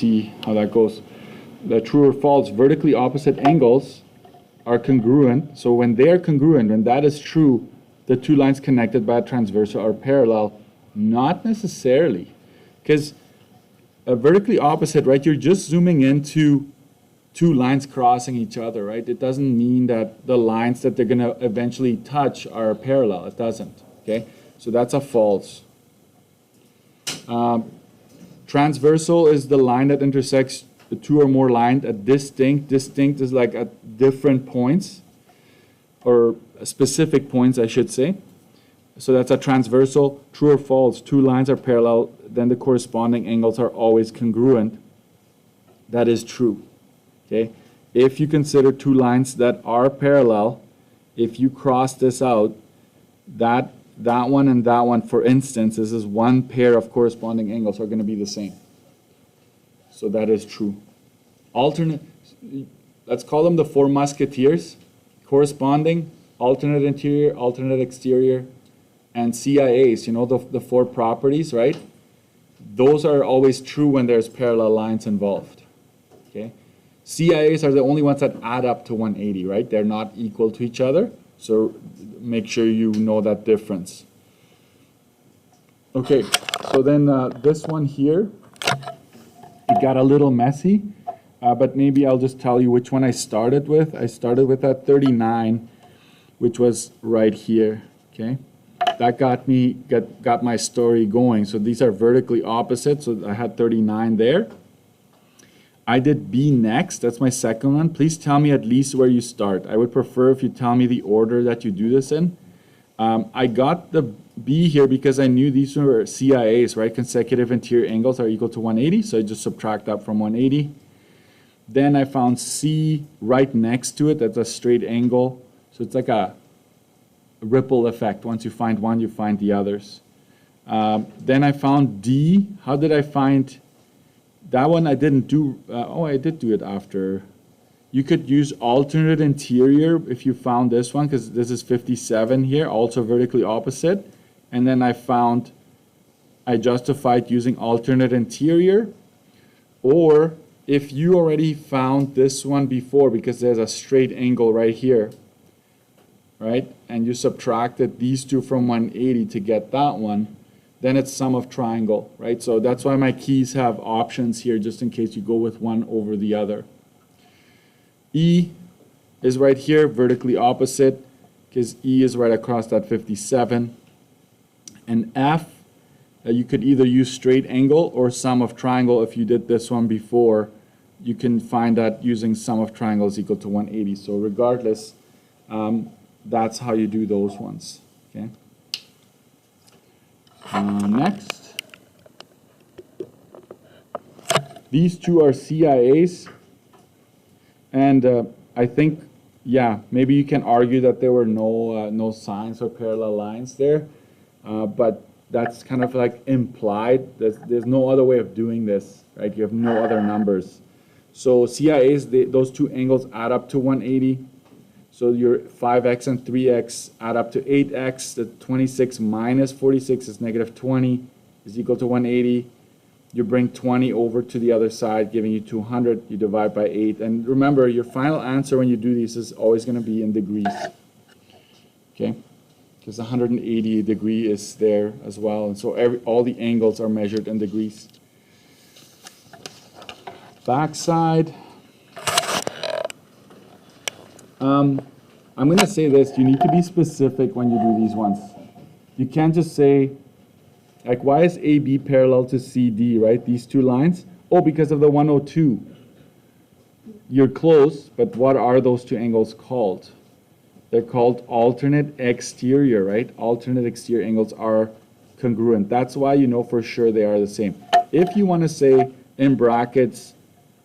see how that goes. The true or false, vertically opposite angles are congruent. So when they are congruent, when that is true, the two lines connected by a transversal are parallel. Not necessarily, because vertically opposite, right, you're just zooming into two lines crossing each other, right? It doesn't mean that the lines that they're going to eventually touch are parallel. It doesn't, okay? So that's a false. Transversal is the line that intersects the two or more lines. A distinct is like at different points, or specific points, I should say. So that's a transversal. True or false, two lines are parallel, then the corresponding angles are always congruent. That is true. Okay? If you consider two lines that are parallel, if you cross this out, that one and that one, for instance, this is one pair of corresponding angles are going to be the same. So that is true. Alternate, let's call them the four musketeers. Corresponding, alternate interior, alternate exterior, and CIAs, you know, the four properties, right? Those are always true when there's parallel lines involved. Okay? CIAs are the only ones that add up to 180, right? They're not equal to each other, so make sure you know that difference. Okay, so then this one here, it got a little messy, but maybe I'll just tell you which one I started with. I started with that 39, which was right here, okay? That got my story going. So these are vertically opposite, so I had 39 there. I did B next, that's my second one. Please tell me at least where you start. I would prefer if you tell me the order that you do this in. I got the B here because I knew these were CIAs, right? Consecutive interior angles are equal to 180, so I just subtract that from 180. Then I found C right next to it, that's a straight angle. So it's like a ripple effect. Once you find one, you find the others. Then I found D. How did I find that one? I didn't do, I did do it after. You could use alternate interior if you found this one, because this is 57 here, also vertically opposite. And then I justified using alternate interior. Or if you already found this one before, because there's a straight angle right here, right? And you subtracted these two from 180 to get that one, then it's sum of triangle, right? So that's why my keys have options here, just in case you go with one over the other. E is right here, vertically opposite, because E is right across that 57. And F, you could either use straight angle or sum of triangle. If you did this one before, you can find that using sum of triangle is equal to 180. So regardless, that's how you do those ones. Okay. Next, these two are CIAs, and I think, yeah, maybe you can argue that there were no signs or parallel lines there, but that's kind of like implied. There's no other way of doing this, right? You have no other numbers. So CIAs, those two angles add up to 180. So your 5x and 3x add up to 8x. The 26 minus 46 is negative 20 is equal to 180. You bring 20 over to the other side, giving you 200. You divide by 8. And remember, your final answer when you do these is always going to be in degrees. Okay? Because 180 degree is there as well. And so all the angles are measured in degrees. Backside. I'm going to say this, you need to be specific when you do these ones. You can't just say, like, why is AB parallel to CD, right? These two lines. Oh, because of the 102. You're close, but what are those two angles called? They're called alternate exterior, right? Alternate exterior angles are congruent. That's why you know for sure they are the same. If you want to say in brackets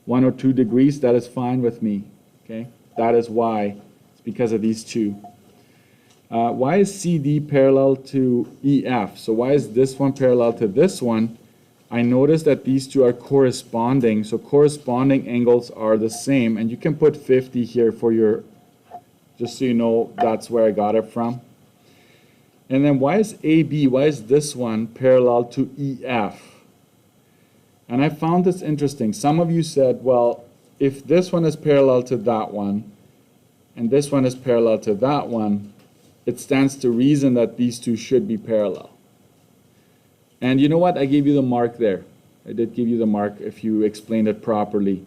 102 degrees, that is fine with me, okay? That is why. It's because of these two. Why is CD parallel to EF? So why is this one parallel to this one? I noticed that these two are corresponding. So corresponding angles are the same. And you can put 50 here for your, just so you know that's where I got it from. And then why is AB, why is this one parallel to EF? And I found this interesting. Some of you said, well, if this one is parallel to that one, and this one is parallel to that one, it stands to reason that these two should be parallel. And you know what? I gave you the mark there. I did give you the mark if you explained it properly.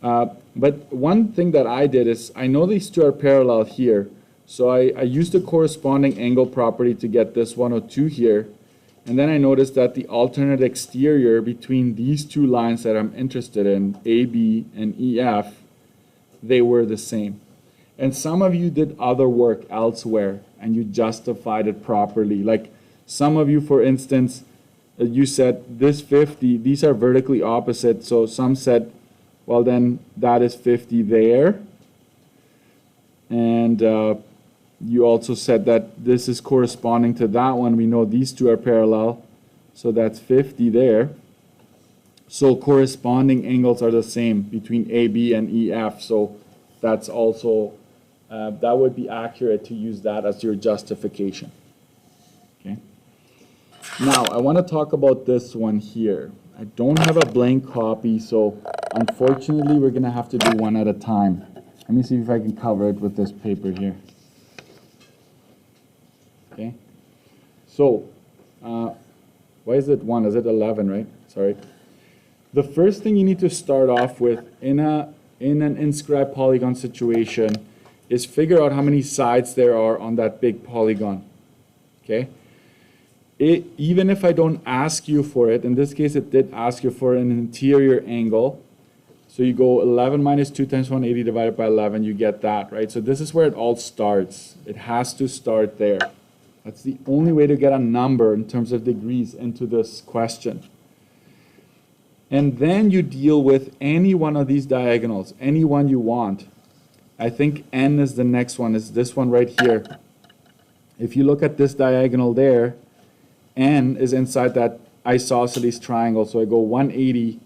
But one thing that I did is, I know these two are parallel here, so I used the corresponding angle property to get this 102 here. And then I noticed that the alternate exterior between these two lines that I'm interested in, AB and EF, they were the same. And some of you did other work elsewhere and you justified it properly. Like some of you, for instance, you said this 50, these are vertically opposite. So some said, well, then that is 50 there. And you also said that this is corresponding to that one. We know these two are parallel, so that's 50 there. So corresponding angles are the same between AB and EF, so that's also, that would be accurate to use that as your justification. Okay. Now, I want to talk about this one here. I don't have a blank copy, so unfortunately we're going to have to do one at a time. Let me see if I can cover it with this paper here. Okay, so why is it 1? Is it 11, right? Sorry. The first thing you need to start off with in an inscribed polygon situation is figure out how many sides there are on that big polygon. Okay. Even if I don't ask you for it, in this case it did ask you for an interior angle. So you go 11 minus 2 times 180 divided by 11, you get that, right? So this is where it all starts. It has to start there. That's the only way to get a number in terms of degrees into this question. And then you deal with any one of these diagonals, any one you want. I think N is the next one, is this one right here. If you look at this diagonal there, N is inside that isosceles triangle. So I go 180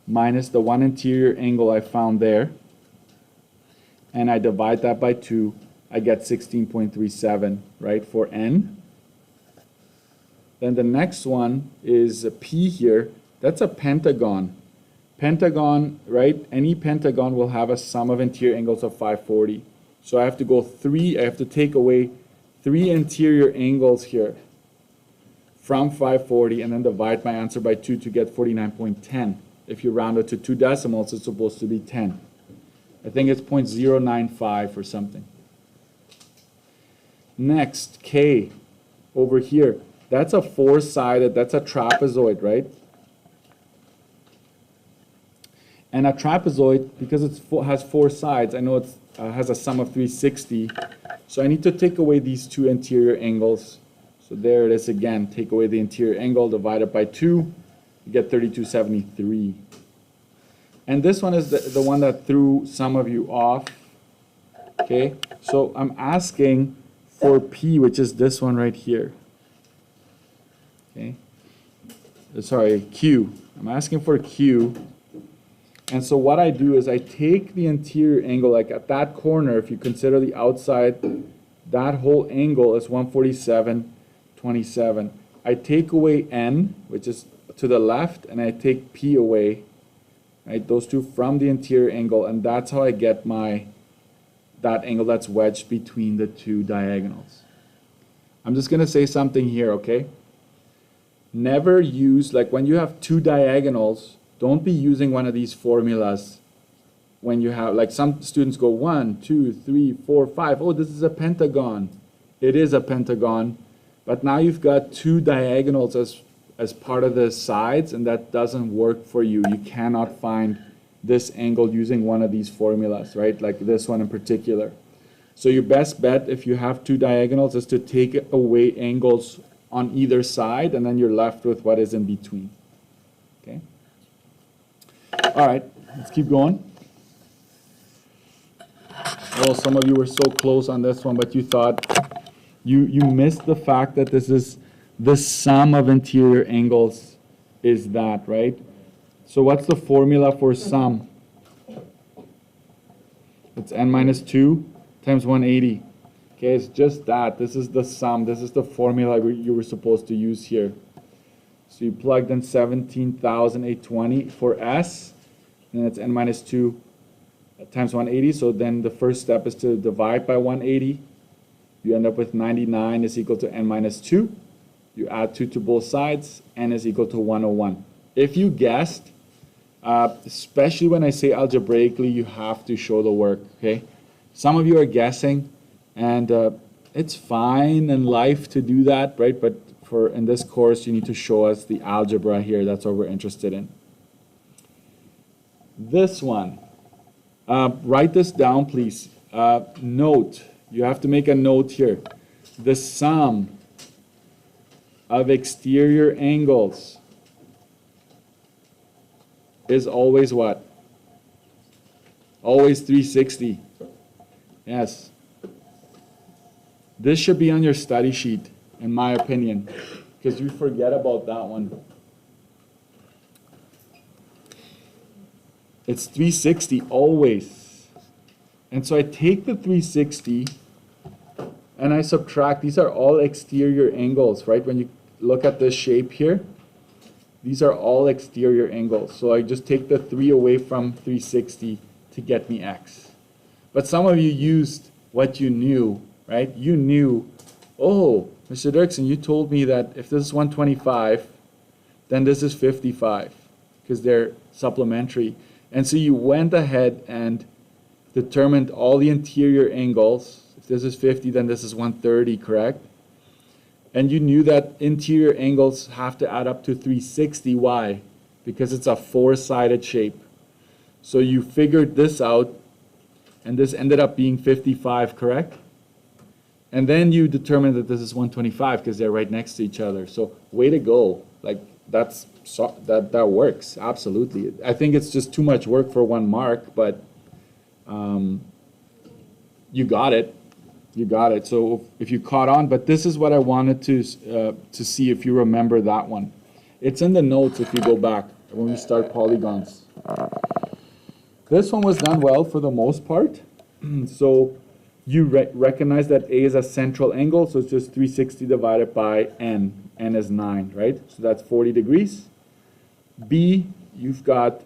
minus the one interior angle I found there. And I divide that by 2. I get 16.37, right, for N. Then the next one is a P here. That's a pentagon. Pentagon, right, any pentagon will have a sum of interior angles of 540. So I have to go 3, I have to take away 3 interior angles here from 540 and then divide my answer by 2 to get 49.10. If you round it to 2 decimals, it's supposed to be 10. I think it's 0.095 or something. Next, K, over here. That's a 4-sided, that's a trapezoid, right? And a trapezoid, because it has 4 sides, I know it has a sum of 360. So I need to take away these 2 interior angles. So there it is again. Take away the interior angle, divide it by 2, you get 3273. And this one is the one that threw some of you off. Okay, so I'm asking for P, which is this one right here. Okay, sorry, Q. I'm asking for Q. And so what I do is I take the interior angle, like at that corner, if you consider the outside, that whole angle is 147.27. I take away N, which is to the left, and I take P away, right? Those two from the interior angle, and that's how I get that angle that's wedged between the 2 diagonals. I'm just going to say something here, okay? Never use, like when you have 2 diagonals, don't be using one of these formulas when you have, like some students go 1, 2, 3, 4, 5. Oh, this is a pentagon. It is a pentagon, but now you've got 2 diagonals as part of the sides, and that doesn't work for you. You cannot find this angle using one of these formulas, right? Like this one in particular. So your best bet if you have 2 diagonals is to take away angles on either side, and then you're left with what is in between. Okay? All right, let's keep going. Well, some of you were so close on this one, but you thought you missed the fact that this is the sum of interior angles is that, right? So what's the formula for sum? It's n minus 2 times 180. Okay, it's just that. This is the sum. This is the formula you were supposed to use here. So you plugged in 17,820 for S, and it's n minus 2 times 180. So then the first step is to divide by 180. You end up with 99 is equal to n minus 2. You add 2 to both sides, n is equal to 101. If you guessed, especially when I say algebraically, you have to show the work, okay? Some of you are guessing, and it's fine in life to do that, right? But in this course, you need to show us the algebra here. That's what we're interested in. This one, write this down, please. Note, you have to make a note here. The sum of exterior angles is always what? Always 360. Yes. This should be on your study sheet, in my opinion, because you forget about that one. It's 360 always. And so I take the 360 and I subtract. These are all exterior angles, right? When you look at this shape here, these are all exterior angles. So I just take the 3 away from 360 to get me x. But some of you used what you knew, right? You knew, oh, Mr. Dirksen, you told me that if this is 125, then this is 55, because they're supplementary. And so you went ahead and determined all the interior angles. If this is 50, then this is 130, correct? And you knew that interior angles have to add up to 360. Why? Because it's a 4-sided shape. So you figured this out, and this ended up being 55, correct? And then you determined that this is 125 because they're right next to each other. So way to go. Like that works, absolutely. I think it's just too much work for 1 mark, but you got it. You got it. So if you caught on, but this is what I wanted to see if you remember that one. It's in the notes if you go back when we start polygons. This one was done well for the most part. So you recognize that A is a central angle, so it's just 360 divided by n. N is 9, right? So that's 40 degrees. B, you've got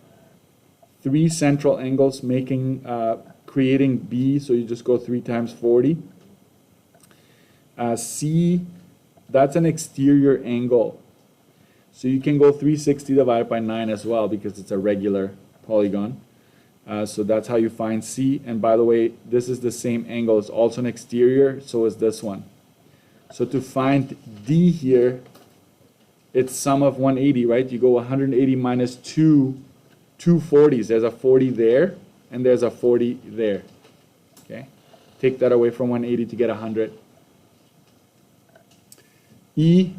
3 central angles creating B, so you just go 3 times 40. C, that's an exterior angle. So you can go 360 divided by 9 as well because it's a regular polygon. So that's how you find C. And by the way, this is the same angle. It's also an exterior, so is this one. So to find D here, it's sum of 180, right? You go 180 minus 2 40s. There's a 40 there, and there's a 40 there. Okay? Take that away from 180 to get 100. E,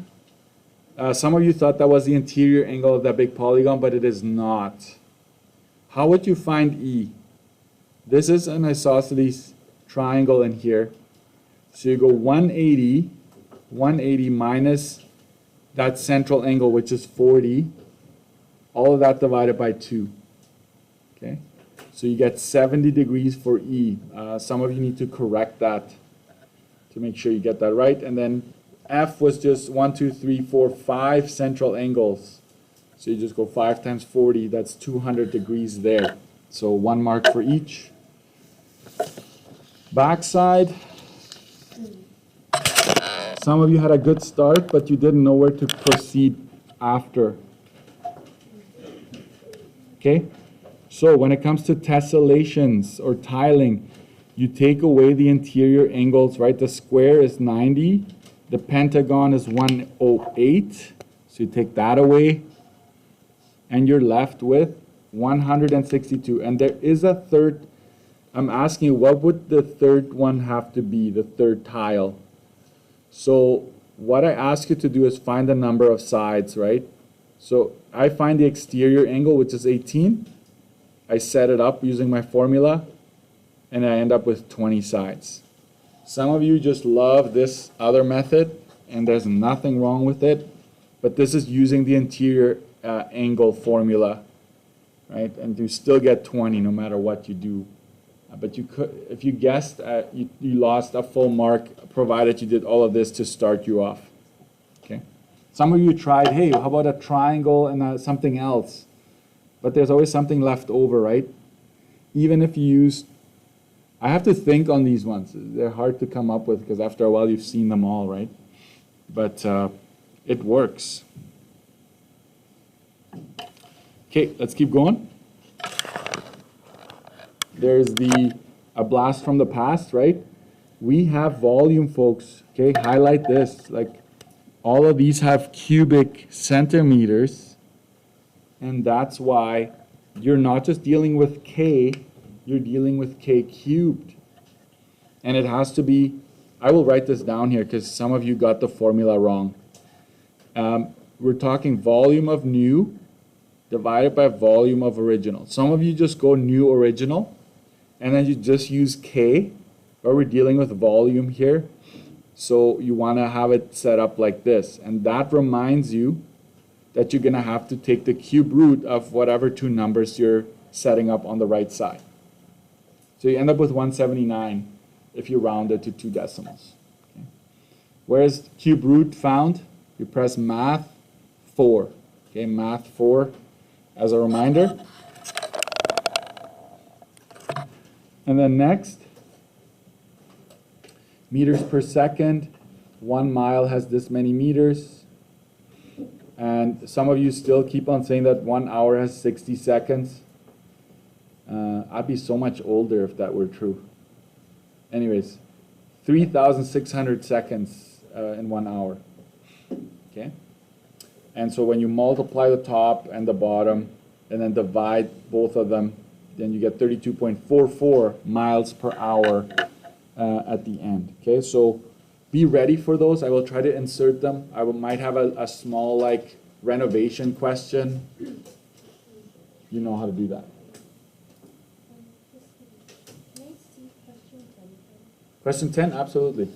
some of you thought that was the interior angle of that big polygon, but it is not. How would you find E? This is an isosceles triangle in here. So you go 180 minus that central angle, which is 40, all of that divided by 2. Okay? So you get 70 degrees for E. Some of you need to correct that to make sure you get that right. And then F was just 1, 2, 3, 4, 5 central angles. So you just go 5 times 40, that's 200 degrees there. So 1 mark for each. Backside. Some of you had a good start, but you didn't know where to proceed after. Okay? So when it comes to tessellations or tiling, you take away the interior angles, right? The square is 90. The pentagon is 108. So you take that away. And you're left with 162. And there is a third. I'm asking you, what would the third one have to be, the third tile? So what I ask you to do is find the number of sides, right? So I find the exterior angle, which is 18. I set it up using my formula, and I end up with 20 sides. Some of you just love this other method, and there's nothing wrong with it, but this is using the interior angle formula, right? And you still get 20 no matter what you do. But you could, if you guessed, you lost a full mark, provided you did all of this to start you off. Okay. Some of you tried, hey, how about a triangle and something else? But there's always something left over, right? Even if you use, I have to think on these ones. They're hard to come up with because after a while you've seen them all, right? But it works. Okay, let's keep going. There's a blast from the past, right? We have volume, folks. Okay, highlight this. Like, all of these have cubic centimeters, and that's why you're not just dealing with K, you're dealing with K cubed. And it has to be, I will write this down here because some of you got the formula wrong. We're talking volume of new divided by volume of original. Some of you just go new original, and then you just use K, but we're dealing with volume here. So you want to have it set up like this. And that reminds you that you're going to have to take the cube root of whatever two numbers you're setting up on the right side. So you end up with 179 if you round it to 2 decimals. Okay. Where is cube root found? You press math 4. Okay, math 4 as a reminder. And then next, meters per second. 1 mile has this many meters. And some of you still keep on saying that 1 hour has 60 seconds. I'd be so much older if that were true. Anyways, 3,600 seconds in 1 hour. Okay? And so when you multiply the top and the bottom and then divide both of them, then you get 32.44 miles per hour at the end. Okay, so be ready for those. I will try to insert them. I might have a small like renovation question. You know how to do that. Can I see question 10? Question 10, absolutely.